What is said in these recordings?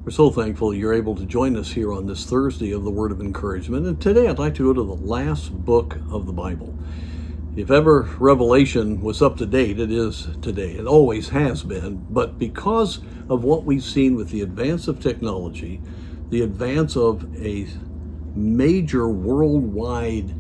We're so thankful you're able to join us here on this Thursday of the Word of Encouragement. And today I'd like to go to the last book of the Bible. If ever Revelation was up to date, it is today. It always has been. But because of what we've seen with the advance of technology, the advance of a major worldwide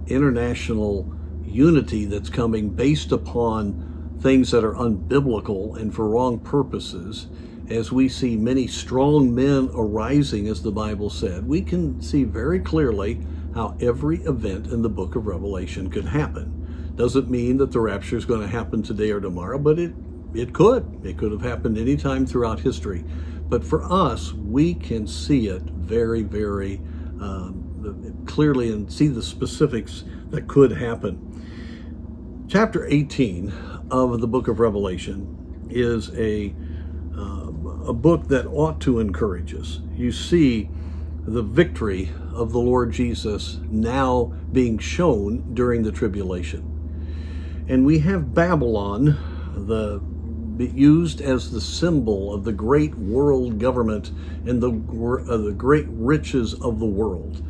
international unity that's coming based upon things that are unbiblical and for wrong purposes, as we see many strong men arising, as the Bible said, we can see very clearly how every event in the book of Revelation could happen. Doesn't mean that the rapture is going to happen today or tomorrow, but it could. It could have happened any time throughout history. But for us, we can see it very, very clearly and see the specifics that could happen. Chapter 18 of the book of Revelation is a book that ought to encourage us. You see the victory of the Lord Jesus now being shown during the tribulation. And we have Babylon, used as the symbol of the great world government and the great riches of the world.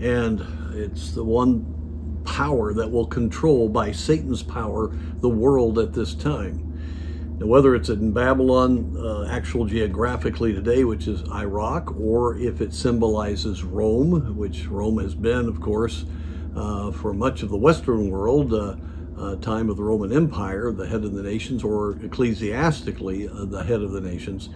And it's the one power that will control, by Satan's power, the world at this time. Now, whether it's in Babylon, actual geographically today, which is Iraq, or if it symbolizes Rome, which Rome has been, of course, for much of the Western world, time of the Roman Empire, the head of the nations, or ecclesiastically the head of the nations.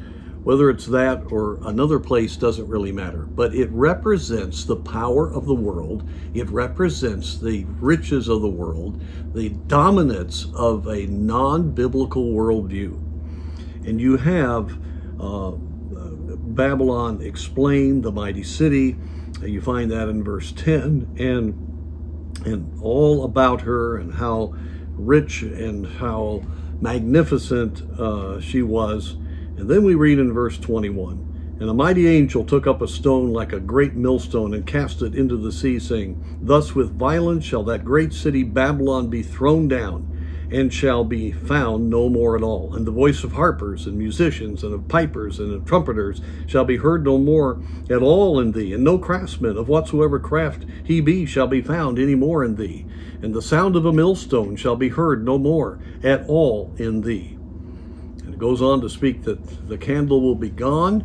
Whether it's that or another place doesn't really matter, but it represents the power of the world. It represents the riches of the world, the dominance of a non-biblical worldview. And you have Babylon explained, the mighty city. You find that in verse 10, and all about her and how rich and how magnificent she was. And then we read in verse 21, "And a mighty angel took up a stone like a great millstone and cast it into the sea, saying, Thus with violence shall that great city Babylon be thrown down, and shall be found no more at all. And the voice of harpers and musicians and of pipers and of trumpeters shall be heard no more at all in thee, and no craftsman of whatsoever craft he be shall be found any more in thee. And the sound of a millstone shall be heard no more at all in thee." And it goes on to speak that the candle will be gone,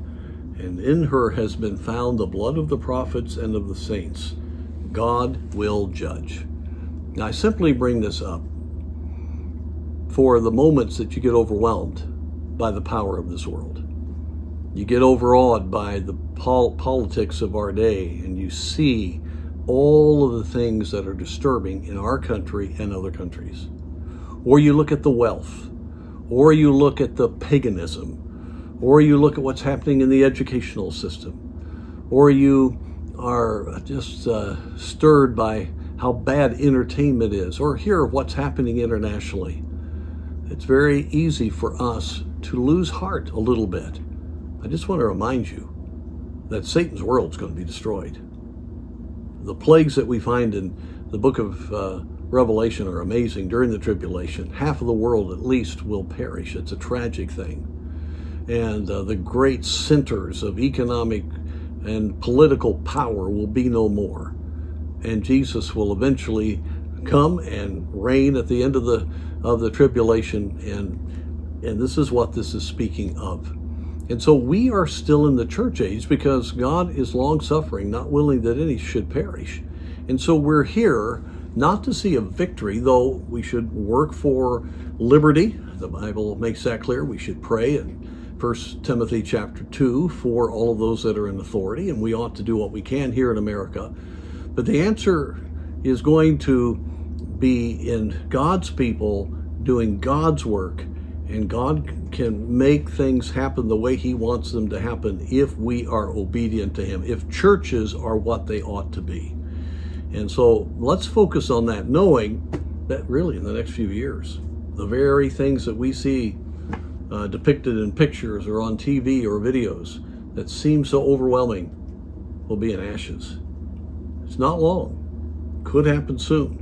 and in her has been found the blood of the prophets and of the saints. God will judge. Now, I simply bring this up for the moments that you get overwhelmed by the power of this world. You get overawed by the politics of our day, and you see all of the things that are disturbing in our country and other countries. Or you look at the wealth, or you look at the paganism, or you look at what's happening in the educational system, or you are just stirred by how bad entertainment is, or hear what's happening internationally. It's very easy for us to lose heart a little bit. I just want to remind you that Satan's world is going to be destroyed. The plagues that we find in the book of Revelation are amazing. During the tribulation, half of the world at least will perish. It's a tragic thing. And the great centers of economic and political power will be no more. And Jesus will eventually come and reign at the end of the tribulation, and this is what this is speaking of. And so we are still in the church age because God is long-suffering, not willing that any should perish. And so we're here not to see a victory, though we should work for liberty. The Bible makes that clear. We should pray in 1 Timothy chapter 2 for all of those that are in authority, and we ought to do what we can here in America. But the answer is going to be in God's people doing God's work, and God can make things happen the way He wants them to happen if we are obedient to Him, if churches are what they ought to be. And so let's focus on that, knowing that really in the next few years, the very things that we see depicted in pictures or on TV or videos that seem so overwhelming will be in ashes. It's not long. Could happen soon.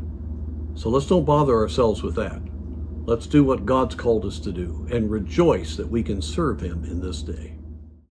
So let's don't bother ourselves with that. Let's do what God's called us to do and rejoice that we can serve Him in this day.